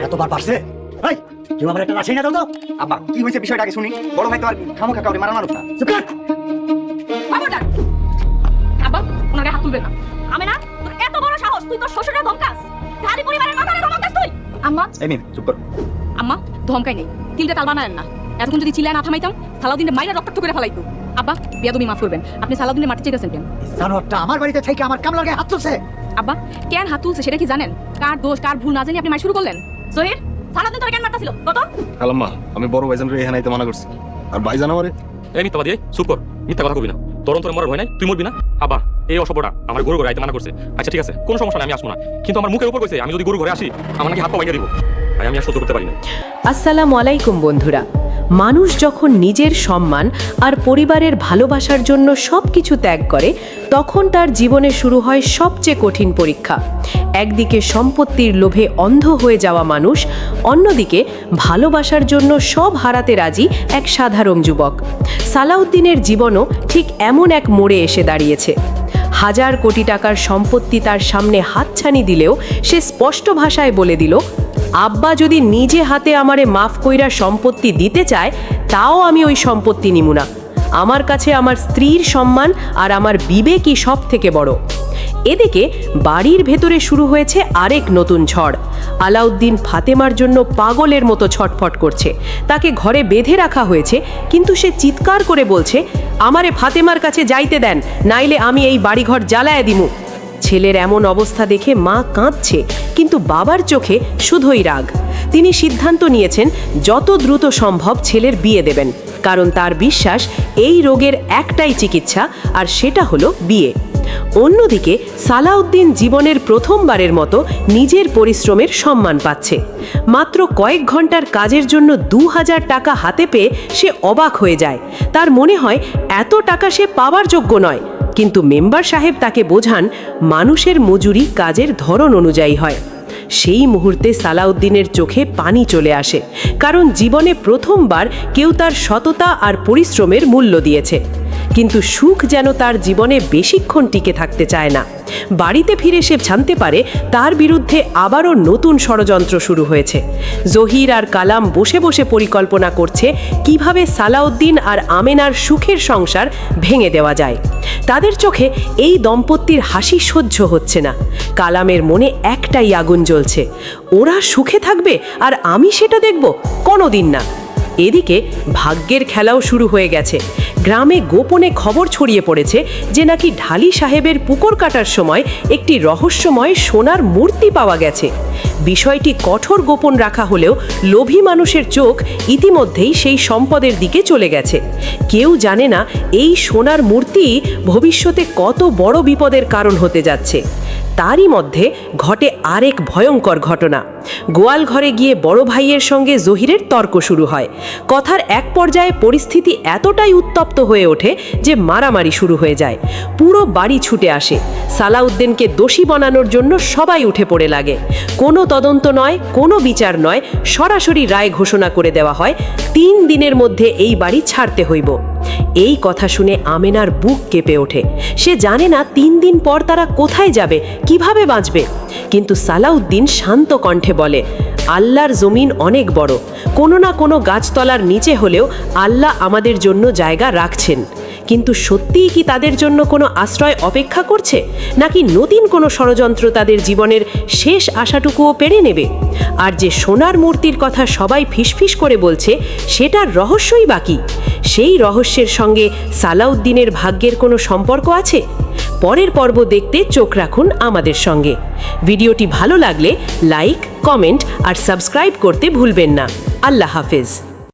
এতবার পারছে কেউ আমার একটা লাঠি না দাও তো। আব্বা কি হয়েছে বিষয়টা আগে শুনি। বড় ভাই তো আর খামোখা কাউরে মারা মানুষ না। চুপ কর। আব্বা ওনাকে হাত তুলবে না। আমি না তোর এত বড় সাহস, তুই তোর শ্বশুরের ধমকাস, গাড়ি পরিবারের মাথায় ধমকাস তুই। আম্মা এই মিম চুপ কর। আম্মা ধমকাই নেই, তিলটা তাল বানায়েন না। এতক্ষণ যদি চিল্লায় না থামাইতাম সালাউদ্দিনের মাইরা রক্তাক্ত করে ফেলাইতো। আব্বা বেয়াদবি মাফ করবেন, আপনি সালাউদ্দিনের মারতে চাইতেছেন কেন? জানোয়ারটা আমার বাড়িতে থেকে আমার কামলার গায়ে হাত তুলছে। আব্বা কেন হাত তুলছে সেটা কি জানেন? কার দোষ কার ভুল না জানি আপনি মার শুরু করলেন। জহির সালাউদ্দিন তোর কেন মারতাছিল কত? খালাম্মা আমি বড় ভাইজান রে এখানে আইতে মানা করছি, আর ভাইজান আমারে এই মিথ্যা দিয়ে চুপ কর, মিথ্যা কথা কবি না। তোর অন্তরে মরার ভয় নাই, তুই মরবি না। আব্বা এই অসভ্যটা আমার গরু ঘরে আইতে মানা করছে। আচ্ছা ঠিক আছে, কোনো সমস্যা নাই, আমি আসবো না। কিন্তু আমার মুখের উপর কইছে আমি যদি গরু ঘরে আসি আমার নাকি হাত পা ভাঙিয়ে দিব। ভাই আমি আর সহ্য করতে পারি না। আসসালামু আলাইকুম বন্ধুরা। মানুষ যখন নিজের সম্মান আর পরিবারের ভালোবাসার জন্য সবকিছু ত্যাগ করে তখন তার জীবনে শুরু হয় সবচেয়ে কঠিন পরীক্ষা। একদিকে সম্পত্তির লোভে অন্ধ হয়ে যাওয়া মানুষ, অন্যদিকে ভালোবাসার জন্য সব হারাতে রাজি এক সাধারণ যুবক। সালাউদ্দিনের জীবনও ঠিক এমন এক মোড়ে এসে দাঁড়িয়েছে। হাজার কোটি টাকার সম্পত্তি তার সামনে হাতছানি দিলেও সে স্পষ্ট ভাষায় বলে দিল, আব্বা যদি নিজে হাতে আমারে মাফ কইরা সম্পত্তি দিতে চায় তাও আমি ওই সম্পত্তি নিমু না। আমার কাছে আমার স্ত্রীর সম্মান আর আমার বিবেকই সব থেকে বড়। এদিকে বাড়ির ভেতরে শুরু হয়েছে আরেক নতুন ঝড়। আলাউদ্দিন ফাতেমার জন্য পাগলের মতো ছটফট করছে। তাকে ঘরে বেঁধে রাখা হয়েছে, কিন্তু সে চিৎকার করে বলছে, আমারে ফাতেমার কাছে যাইতে দেন, নাইলে আমি এই বাড়িঘর জ্বালায় দিমু। ছেলের এমন অবস্থা দেখে মা কাঁদছে, কিন্তু বাবার চোখে শুধুই রাগ। তিনি সিদ্ধান্ত নিয়েছেন যত দ্রুত সম্ভব ছেলের বিয়ে দেবেন, কারণ তার বিশ্বাস এই রোগের একটাই চিকিৎসা, আর সেটা হলো বিয়ে। অন্যদিকে সালাউদ্দিন জীবনের প্রথমবারের মতো নিজের পরিশ্রমের সম্মান পাচ্ছে। মাত্র কয়েক ঘন্টার কাজের জন্য 2000 টাকা হাতে পেয়ে সে অবাক হয়ে যায়। তার মনে হয় এত টাকা সে পাওয়ার যোগ্য নয়, কিন্তু মেম্বার সাহেব তাকে বোঝান মানুষের মজুরি কাজের ধরন অনুযায়ী হয়। সেই মুহূর্তে সালাউদ্দিনের চোখে পানি চলে আসে, কারণ জীবনে প্রথমবার কেউ তার সততা আর পরিশ্রমের মূল্য দিয়েছে। কিন্তু সুখ যেন তার জীবনে বেশিক্ষণ টিকে থাকতে চায় না। বাড়িতে ফিরে সে জানতে পারে তার বিরুদ্ধে আবারও নতুন ষড়যন্ত্র শুরু হয়েছে। জহির আর কালাম বসে বসে পরিকল্পনা করছে কিভাবে সালাউদ্দিন আর আমেনার সুখের সংসার ভেঙে দেওয়া যায়। তাদের চোখে এই দম্পতির হাসি সহ্য হচ্ছে না। কালামের মনে একটাই আগুন জ্বলছে, ওরা সুখে থাকবে আর আমি সেটা দেখব? কোনোদিন না। এদিকে ভাগ্যের খেলাও শুরু হয়ে গেছে। গ্রামে গোপনে খবর ছড়িয়ে পড়েছে যে নাকি ঢালি সাহেবের পুকুর কাটার সময় একটি রহস্যময় সোনার মূর্তি পাওয়া গেছে। বিষয়টি কঠোর গোপন রাখা হলেও লোভী মানুষের চোখ ইতিমধ্যেই সেই সম্পদের দিকে চলে গেছে। কেউ জানে না এই সোনার মূর্তি ভবিষ্যতে কত বড় বিপদের কারণ হতে যাচ্ছে। তারই মধ্যে ঘটে আরেক ভয়ঙ্কর ঘটনা। গোয়াল ঘরে গিয়ে বড় ভাইয়ের সঙ্গে জহিরের তর্ক শুরু হয়। কথার এক পর্যায়ে পরিস্থিতি এতটাই উত্তপ্ত হয়ে ওঠে যে মারামারি শুরু হয়ে যায়। পুরো বাড়ি ছুটে আসে। সালাউদ্দিনকে দোষী বানানোর জন্য সবাই উঠে পড়ে লাগে। কোনো তদন্ত নয়, কোনো বিচার নয়, সরাসরি রায় ঘোষণা করে দেওয়া হয় 3 দিনের মধ্যে এই বাড়ি ছাড়তে হইব। এই কথা শুনে আমেনার বুক কেঁপে ওঠে। সে জানে না 3 দিন পর তারা কোথায় যাবে, কিভাবে বাঁচবে। কিন্তু সালাউদ্দিন শান্ত কণ্ঠে বলে, আল্লাহর জমিন অনেক বড়, কোনো না কোনো গাছতলার নিচে হলেও আল্লাহ আমাদের জন্য জায়গা রাখছেন। কিন্তু সত্যিই কি তাদের জন্য কোনো আশ্রয় অপেক্ষা করছে, নাকি নতুন কোনো ষড়যন্ত্র তাদের জীবনের শেষ আশাটুকুও পেরে নেবে? আর যে সোনার মূর্তির কথা সবাই ফিসফিস করে বলছে, সেটার রহস্যই বাকি। সেই রহস্যের সঙ্গে সালাউদ্দিনের ভাগ্যের কোনো সম্পর্ক আছে? পরের পর্ব দেখতে চোখ রাখুন আমাদের সঙ্গে। ভিডিওটি ভালো লাগলে লাইক, কমেন্ট আর সাবস্ক্রাইব করতে ভুলবেন না। আল্লাহ হাফেজ।